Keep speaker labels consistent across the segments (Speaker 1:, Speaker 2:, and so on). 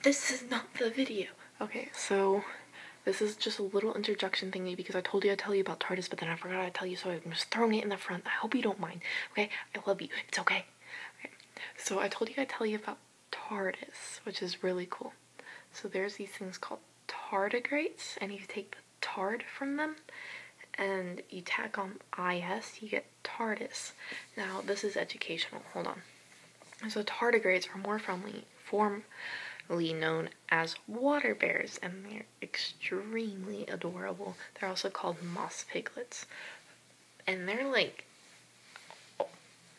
Speaker 1: this is not the video. Okay, so this is just a little introduction thingy because I told you I'd tell you about TARDIS, but then I forgot I'd tell you, so I'm just throwing it in the front. I hope you don't mind, okay? I love you. It's okay. Okay. So I told you I'd tell you about TARDIS, which is really cool. So there's these things called tardigrades, and you take the tard from them, and you tack on IS, you get TARDIS. Now, this is educational. Hold on. So tardigrades are more formally known as water bears, and they're extremely adorable. They're also called moss piglets, and they're like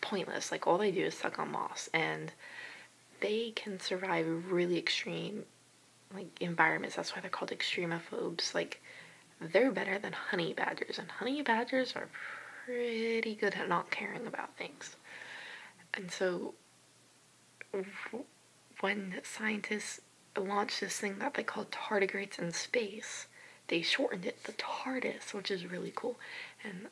Speaker 1: pointless. Like, all they do is suck on moss, and they can survive really extreme like environments. That's why they're called extremophobes. Like, they're better than honey badgers, and honey badgers are pretty good at not caring about things. And so when scientists launched this thing that they called tardigrades in space, they shortened it the TARDIS, which is really cool. And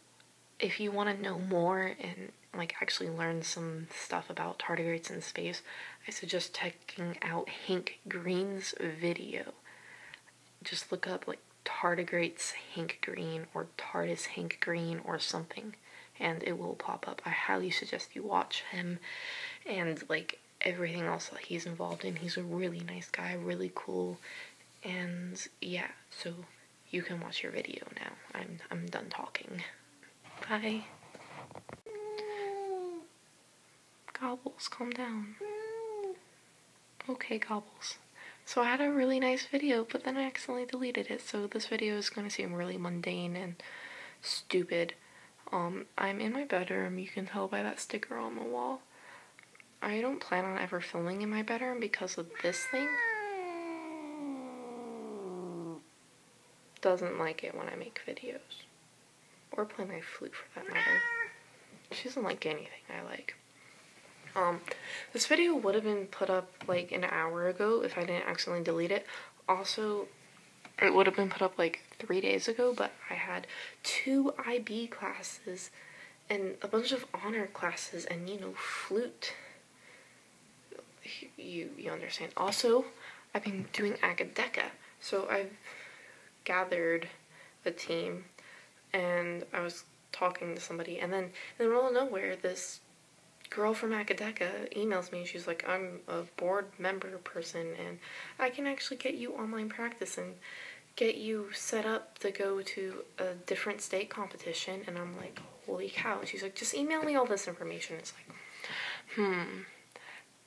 Speaker 1: if you want to know more and like actually learn some stuff about tardigrades in space, I suggest checking out Hank Green's video. Just look up like tardigrades Hank Green or TARDIS Hank Green or something, and it will pop up. I highly suggest you watch him and like everything else that he's involved in. He's a really nice guy, really cool, and yeah, so you can watch your video now. I'm done talking. Bye. Gobbles, calm down. Okay, Gobbles. So I had a really nice video, but then I accidentally deleted it, so this video is going to seem really mundane and stupid. I'm in my bedroom, you can tell by that sticker on the wall. I don't plan on ever filming in my bedroom because of this thing. Doesn't like it when I make videos. Or play my flute for that matter. She doesn't like anything I like. This video would have been put up like an hour ago if I didn't accidentally delete it. Also, it would have been put up like 3 days ago, but I had 2 IB classes and a bunch of honor classes and, you know, flute. You understand. Also, I've been doing Agadeca, so I've gathered a team and I was talking to somebody, and then in the middle of nowhere, this girl from Agadeca emails me and she's like, I'm a board member person and I can actually get you online practice and get you set up to go to a different state competition. And I'm like, holy cow. And she's like, just email me all this information. It's like,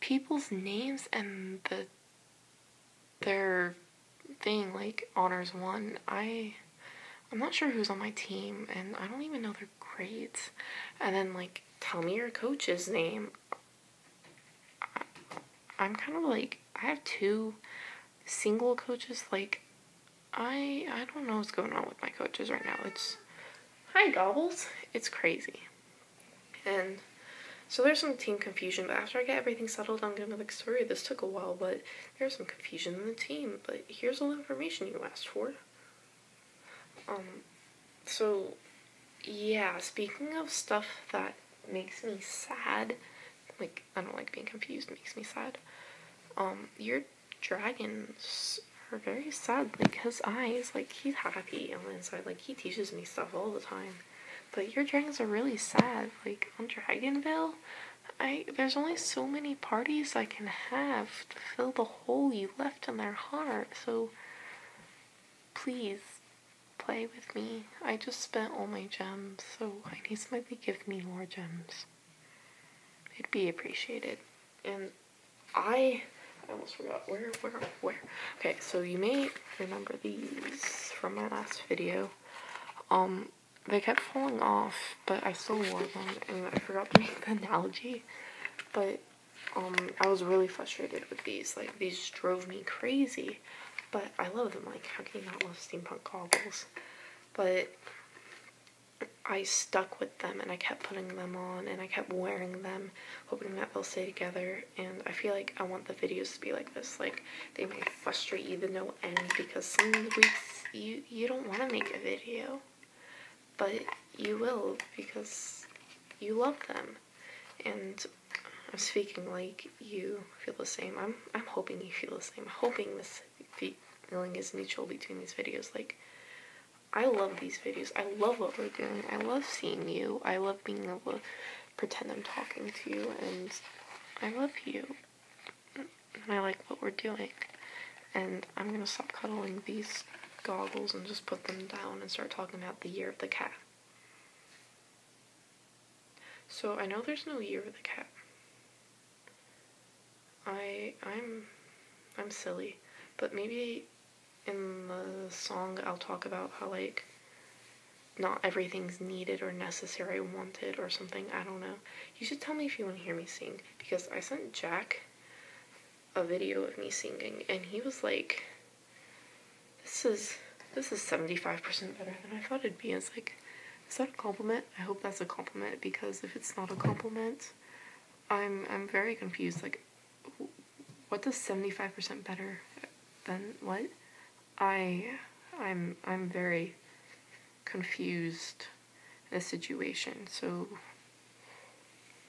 Speaker 1: people's names and their thing, like honors one, I'm not sure who's on my team, and I don't even know their grades. And then like, tell me your coach's name. I'm kind of like, I have 2 single coaches. Like, I don't know what's going on with my coaches right now. It's, hi Gobbles, it's crazy. And so there's some team confusion, but after I get everything settled, I'm gonna be like, sorry, this took a while, but there's some confusion in the team, but here's all the information you asked for. So yeah, speaking of stuff that makes me sad, like, I don't like being confused, it makes me sad. Your dragons are very sad. Like, his eyes, like, he's happy on the inside, like, he teaches me stuff all the time. But your dragons are really sad. Like, on Dragonville, there's only so many parties I can have to fill the hole you left in their heart, so please play with me. I just spent all my gems, so I need somebody to give me more gems. It'd be appreciated. And I almost forgot where. Okay, so you may remember these from my last video. They kept falling off, but I still wore them, and I forgot to make the analogy. But I was really frustrated with these. Like, these drove me crazy. But I love them. Like, how can you not love steampunk goggles? But I stuck with them, and I kept putting them on, and I kept wearing them, hoping that they'll stay together. And I feel like I want the videos to be like this. Like, they might frustrate you to no end, because some weeks you don't want to make a video, but you will because you love them. And I'm speaking like you feel the same. I'm hoping you feel the same. I'm hoping this feeling is mutual between these videos. Like, I love these videos. I love what we're doing. I love seeing you. I love being able to pretend I'm talking to you, and I love you. And I like what we're doing. And I'm gonna stop cuddling these goggles and just put them down and start talking about the year of the cat. So I know there's no year of the cat. I'm silly, but maybe in the song I'll talk about how, like, not everything's needed or necessary, wanted or something. I don't know. You should tell me if you want to hear me sing, because I sent Jack a video of me singing and he was like, this is 75% better than I thought it'd be. It's like, is that a compliment? I hope that's a compliment, because if it's not a compliment, I'm very confused. Like, what does 75% better than what? I'm very confused in a situation. So,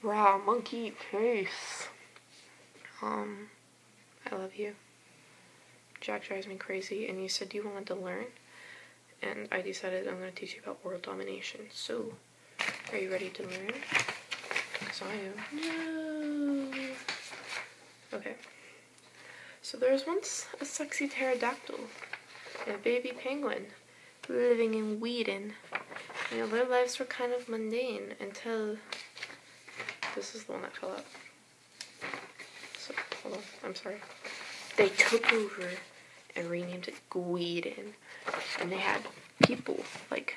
Speaker 1: rah, monkey face. I love you. Jack drives me crazy, and you said you wanted to learn, and I decided I'm going to teach you about world domination. So, are you ready to learn? Because I am. No. Okay. So there was once a sexy pterodactyl and a baby penguin living in Sweden. You know, their lives were kind of mundane until... This is the one that fell out. So, hold on, I'm sorry. They took over and renamed it Sweden. And they had people like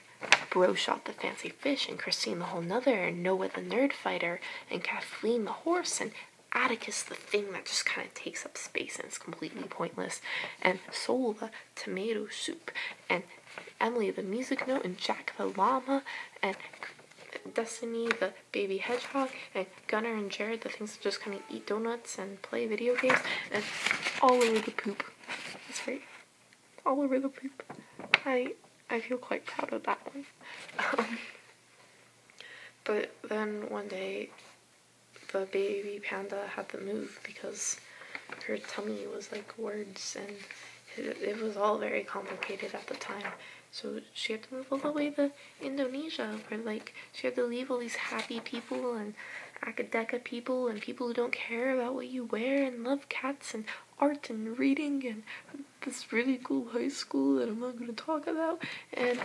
Speaker 1: Bro Shot the Fancy Fish, and Christine the Whole Nother, and Noah the Nerd Fighter, and Kathleen the Horse, and Atticus the thing that just kind of takes up space and is completely pointless, and Soul the Tomato Soup, and Emily the Music Note, and Jack the Llama, and Destiny the Baby Hedgehog, and Gunnar and Jared the things that just kind of eat donuts and play video games, and all over the poop. That's right. All over the poop. I feel quite proud of that one. But then one day, the baby panda had to move because her tummy was like words, and it was all very complicated at the time. So she had to move all the way to Indonesia, where like she had to leave all these happy people and academic people and people who don't care about what you wear and love cats and art and reading and this really cool high school that I'm not going to talk about, and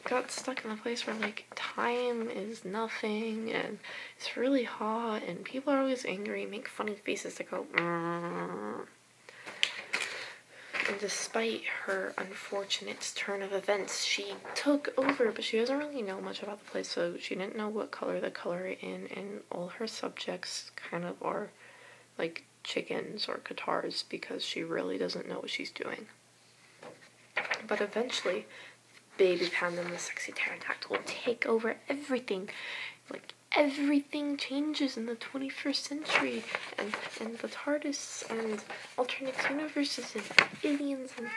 Speaker 1: got stuck in a place where like time is nothing and it's really hot and people are always angry, make funny faces that go And despite her unfortunate turn of events, she took over, but she doesn't really know much about the place, so she didn't know what color the color in, and all her subjects kind of are like chickens or guitars because she really doesn't know what she's doing. But eventually, baby panda and the sexy pterodactyl will take over everything. Like, everything changes in the 21st century, and the TARDIS, and alternate universes, and aliens, and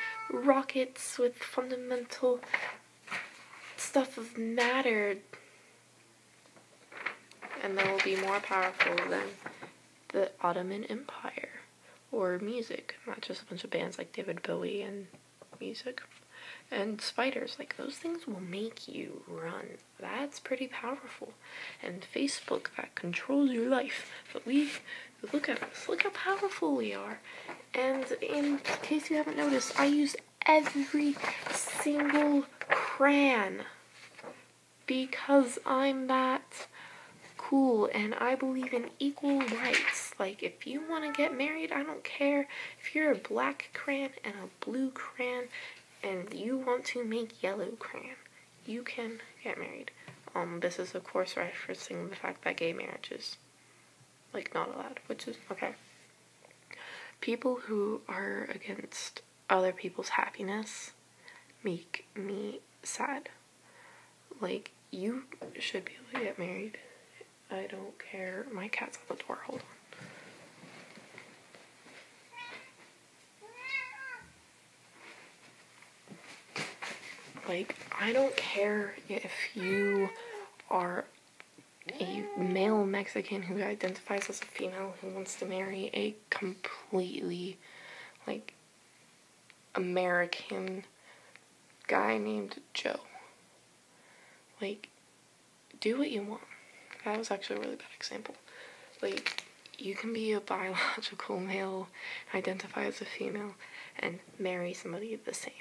Speaker 1: rockets with fundamental stuff of matter. And they will be more powerful than the Ottoman Empire, or music, not just a bunch of bands like David Bowie and music. And spiders, like, those things will make you run. That's pretty powerful. And Facebook, that controls your life. But look at us, look how powerful we are. And in case you haven't noticed, I use every single crayon because I'm that cool, and I believe in equal rights. Like, if you want to get married, I don't care if you're a black crayon and a blue crayon and you want to make yellow crayon, you can get married. This is of course referencing the fact that gay marriage is like not allowed, which is okay. People who are against other people's happiness make me sad. Like, you should be able to get married. I don't care. My cat's at the door. Hold on. Like, I don't care if you are a male Mexican who identifies as a female who wants to marry a completely, like, American guy named Joe. Like, do what you want. That was actually a really bad example. Like, you can be a biological male, identify as a female, and marry somebody the same.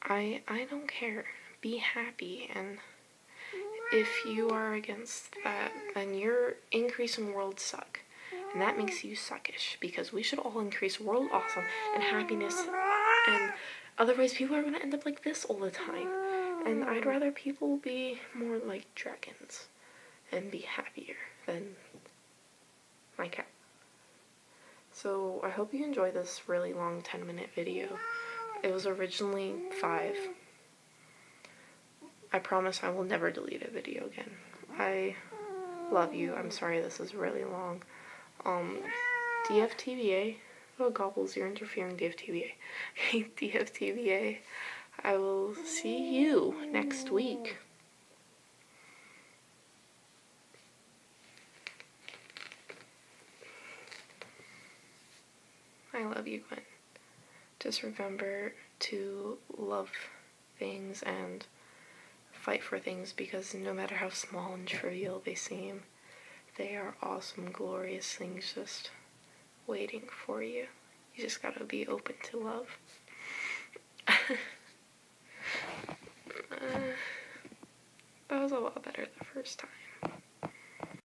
Speaker 1: I don't care. Be happy, and if you are against that, then your increase in world suck. And that makes you suckish, because we should all increase world awesome and happiness, and otherwise people are going to end up like this all the time. And I'd rather people be more like dragons and be happier than my cat. So I hope you enjoyed this really long 10-minute video. It was originally 5. I promise I will never delete a video again. I love you. I'm sorry this is really long. DFTBA. Oh, Gobbles, you're interfering, DFTBA. DFTBA. I will see you next week. I love you, Gwen. Just remember to love things and fight for things, because no matter how small and trivial they seem, they are awesome, glorious things just waiting for you. You just gotta be open to love. That was a lot better the first time.